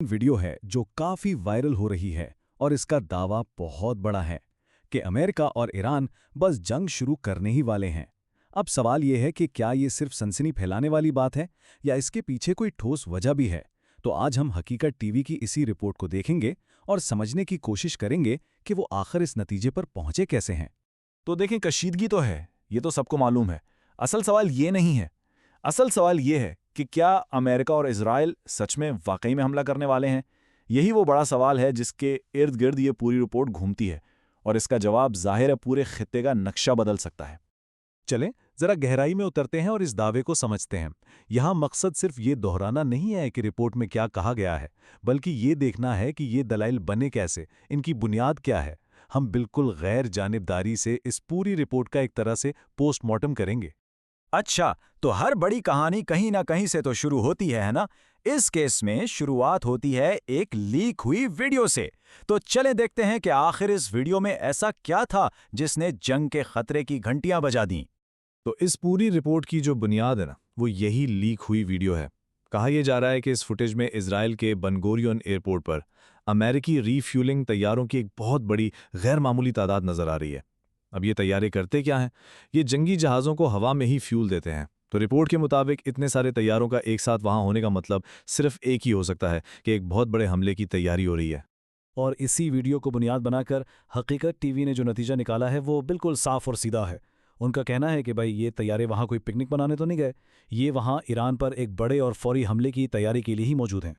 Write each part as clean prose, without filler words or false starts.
Video है जो काफी वायरल हो रही है और इसका दावा बहुत बड़ा है कि अमेरिका और ईरान बस जंग शुरू करने ही वाले हैं। अब सवाल यह है कि क्या ये सिर्फ सनसनी फैलाने वाली बात है या इसके पीछे कोई ठोस वजह भी है। तो आज हम हकीकत टीवी की इसी रिपोर्ट को देखेंगे और समझने की कोशिश करेंगे कि वो आखिर इस नतीजे पर पहुंचे कैसे हैं। तो देखें, कशीदगी तो है, ये तो सबको मालूम है। असल सवाल ये नहीं है। असल सवाल ये है कि क्या अमेरिका और इजराइल सच में वाकई में हमला करने वाले हैं। यही वो बड़ा सवाल है जिसके इर्द गिर्द ये पूरी रिपोर्ट घूमती है, और इसका जवाब जाहिर है पूरे खित्ते का नक्शा बदल सकता है। चलें जरा गहराई में उतरते हैं और इस दावे को समझते हैं। यहाँ मकसद सिर्फ ये दोहराना नहीं है कि रिपोर्ट में क्या कहा गया है, बल्कि ये देखना है कि ये दलाइल बने कैसे, इनकी बुनियाद क्या है। हम बिल्कुल गैर जानिबदारी से इस पूरी रिपोर्ट का एक तरह से पोस्टमार्टम करेंगे। अच्छा, तो हर बड़ी कहानी कहीं ना कहीं से तो शुरू होती है ना? इस केस में शुरुआत होती है एक लीक हुई वीडियो से। तो चलें देखते हैं कि आखिर इस वीडियो में ऐसा क्या था जिसने जंग के खतरे की घंटियां बजा दी। तो इस पूरी रिपोर्ट की जो बुनियाद है ना, वो यही लीक हुई वीडियो है। कहा यह जा रहा है कि इस फुटेज में इजराइल के बन-गुरियन एयरपोर्ट पर अमेरिकी रीफ्यूलिंग तैयारों की एक बहुत बड़ी गैर मामूली तादाद नजर आ रही है। अब ये तैयारे करते क्या हैं? ये जंगी जहाज़ों को हवा में ही फ्यूल देते हैं। तो रिपोर्ट के मुताबिक इतने सारे तैयारों का एक साथ वहां होने का मतलब सिर्फ एक ही हो सकता है कि एक बहुत बड़े हमले की तैयारी हो रही है। और इसी वीडियो को बुनियाद बनाकर हकीकत टीवी ने जो नतीजा निकाला है वो बिल्कुल साफ और सीधा है। उनका कहना है कि भाई ये तैयारे वहाँ कोई पिकनिक मनाने तो नहीं गए, ये वहाँ ईरान पर एक बड़े और फौरी हमले की तैयारी के लिए ही मौजूद हैं।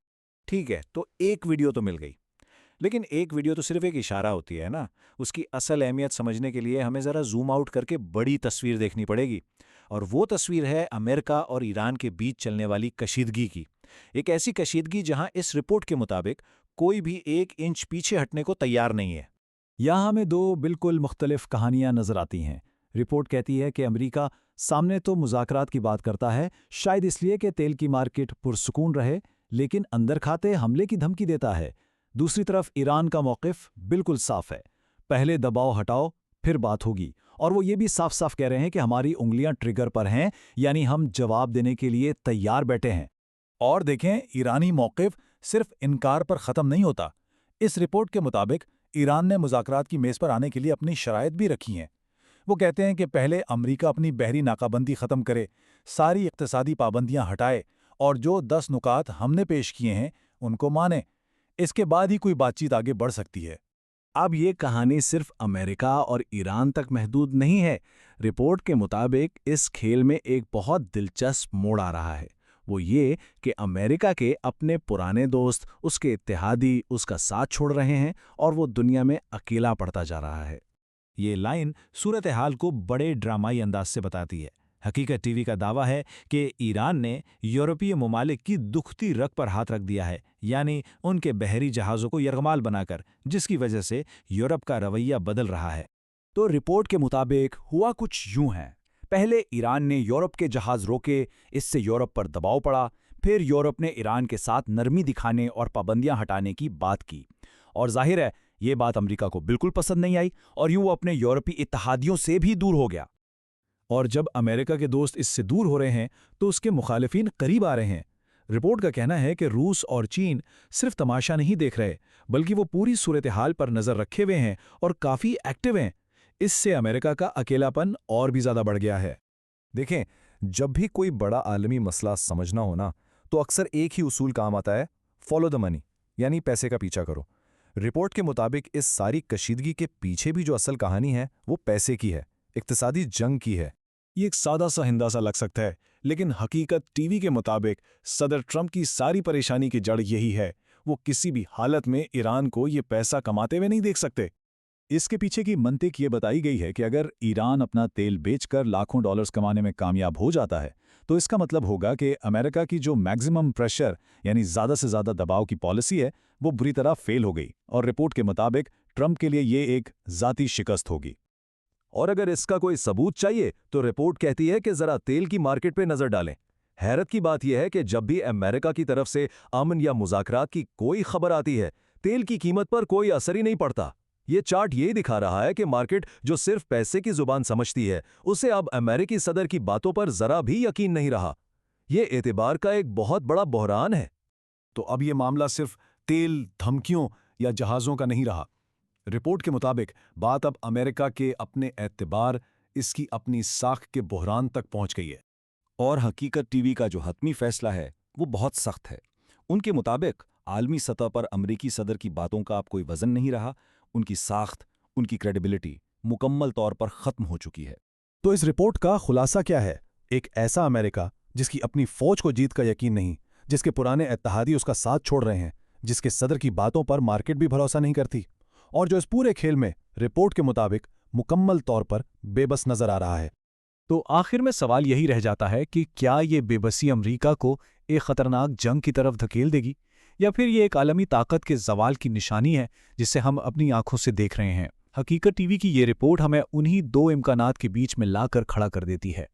ठीक है, तो एक वीडियो तो मिल गई, लेकिन एक वीडियो तो सिर्फ एक इशारा होती है ना। उसकी असल अहमियत समझने के लिए हमें ज़रा जूम आउट करके बड़ी तस्वीर देखनी पड़ेगी। और वो तस्वीर है अमेरिका और ईरान के बीच चलने वाली कशीदगी की। एक ऐसी कशीदगी जहां इस रिपोर्ट के मुताबिक कोई भी 1 इंच पीछे हटने को तैयार नहीं है। यहाँ हमें दो बिल्कुल मुख्तलिफ कहानियाँ नजर आती हैं। रिपोर्ट कहती है कि अमेरिका सामने तो मुज़ाकरात की बात करता है, शायद इसलिए कि तेल की मार्केट पुरसुकून रहे, लेकिन अंदर खाते हमले की धमकी देता है। दूसरी तरफ ईरान का मौक़िफ़ बिल्कुल साफ है, पहले दबाव हटाओ फिर बात होगी। और वो ये भी साफ साफ कह रहे हैं कि हमारी उंगलियां ट्रिगर पर हैं, यानी हम जवाब देने के लिए तैयार बैठे हैं। और देखें, ईरानी मौक़िफ़ सिर्फ इनकार पर ख़त्म नहीं होता। इस रिपोर्ट के मुताबिक ईरान ने मुज़ाकरात की मेज़ पर आने के लिए अपनी शराइत भी रखी हैं। वो कहते हैं कि पहले अमेरिका अपनी बहरी नाकाबंदी ख़त्म करे, सारी इक़्तिसादी पाबंदियां हटाए और जो 10 नुकात हमने पेश किए हैं उनको माने। इसके बाद ही कोई बातचीत आगे बढ़ सकती है। अब ये कहानी सिर्फ अमेरिका और ईरान तक महदूद नहीं है। रिपोर्ट के मुताबिक इस खेल में एक बहुत दिलचस्प मोड़ आ रहा है। वो ये कि अमेरिका के अपने पुराने दोस्त, उसके इत्तेहादी उसका साथ छोड़ रहे हैं और वो दुनिया में अकेला पड़ता जा रहा है। ये लाइन सूरत हाल को बड़े ड्रामाई अंदाज से बताती है। हकीकत टीवी का दावा है कि ईरान ने यूरोपीय ममालिक की दुखती रग पर हाथ रख दिया है, यानी उनके बहरी जहाज़ों को यरगमाल बनाकर, जिसकी वजह से यूरोप का रवैया बदल रहा है। तो रिपोर्ट के मुताबिक हुआ कुछ यूं है। पहले ईरान ने यूरोप के जहाज़ रोके, इससे यूरोप पर दबाव पड़ा। फिर यूरोप ने ईरान के साथ नरमी दिखाने और पाबंदियां हटाने की बात की। और जाहिर है ये बात अमेरिका को बिल्कुल पसंद नहीं आई और यूं वो अपने यूरोपीय इत्तेहादियों से भी दूर हो गया। और जब अमेरिका के दोस्त इससे दूर हो रहे हैं तो उसके मुखालिफिन करीब आ रहे हैं। रिपोर्ट का कहना है कि रूस और चीन सिर्फ तमाशा नहीं देख रहे, बल्कि वो पूरी सूरत हाल पर नज़र रखे हुए हैं और काफ़ी एक्टिव हैं। इससे अमेरिका का अकेलापन और भी ज़्यादा बढ़ गया है। देखें, जब भी कोई बड़ा आलमी मसला समझना हो ना, तो अक्सर एक ही उसूल काम आता है, फॉलो द मनी, यानी पैसे का पीछा करो। रिपोर्ट के मुताबिक इस सारी कशीदगी के पीछे भी जो असल कहानी है वो पैसे की है, इक्तिसादी जंग की है। ये एक सादा सा हिंदा सा लग सकता है, लेकिन हकीकत टीवी के मुताबिक सदर ट्रंप की सारी परेशानी की जड़ यही है। वो किसी भी हालत में ईरान को ये पैसा कमाते हुए नहीं देख सकते। इसके पीछे की मंतिक ये बताई गई है कि अगर ईरान अपना तेल बेचकर लाखों डॉलर्स कमाने में कामयाब हो जाता है, तो इसका मतलब होगा कि अमेरिका की जो मैक्सिमम प्रेशर यानी ज़्यादा से ज़्यादा दबाव की पॉलिसी है वो बुरी तरह फेल हो गई। और रिपोर्ट के मुताबिक ट्रंप के लिए ये एक ज़ाती शिकस्त होगी। और अगर इसका कोई सबूत चाहिए तो रिपोर्ट कहती है कि जरा तेल की मार्केट पे नजर डालें। हैरत की बात यह है कि जब भी अमेरिका की तरफ से अमन या मुज़ाकरात की कोई खबर आती है, तेल की कीमत पर कोई असर ही नहीं पड़ता। ये चार्ट यही दिखा रहा है कि मार्केट जो सिर्फ पैसे की जुबान समझती है, उसे अब अमेरिकी सदर की बातों पर जरा भी यकीन नहीं रहा। ये एतबार का एक बहुत बड़ा बहरान है। तो अब ये मामला सिर्फ तेल, धमकियों या जहाज़ों का नहीं रहा। रिपोर्ट के मुताबिक बात अब अमेरिका के अपने एतबार, इसकी अपनी साख के बहरान तक पहुंच गई है। और हकीकत टीवी का जो हतमी फैसला है वो बहुत सख्त है। उनके मुताबिक आलमी सतह पर अमरीकी सदर की बातों का अब कोई वजन नहीं रहा, उनकी साख्त, उनकी क्रेडिबिलिटी मुकम्मल तौर पर खत्म हो चुकी है। तो इस रिपोर्ट का खुलासा क्या है? एक ऐसा अमेरिका जिसकी अपनी फौज को जीत का यकीन नहीं, जिसके पुराने इत्तेहादी उसका साथ छोड़ रहे हैं, जिसके सदर की बातों पर मार्केट भी भरोसा नहीं करती, और जो इस पूरे खेल में रिपोर्ट के मुताबिक मुकम्मल तौर पर बेबस नजर आ रहा है। तो आखिर में सवाल यही रह जाता है कि क्या ये बेबसी अमेरिका को एक खतरनाक जंग की तरफ धकेल देगी, या फिर ये एक आलमी ताकत के जवाल की निशानी है जिसे हम अपनी आंखों से देख रहे हैं। हकीकत टीवी की ये रिपोर्ट हमें उन्हीं दो इम्कानात के बीच में लाकर खड़ा कर देती है।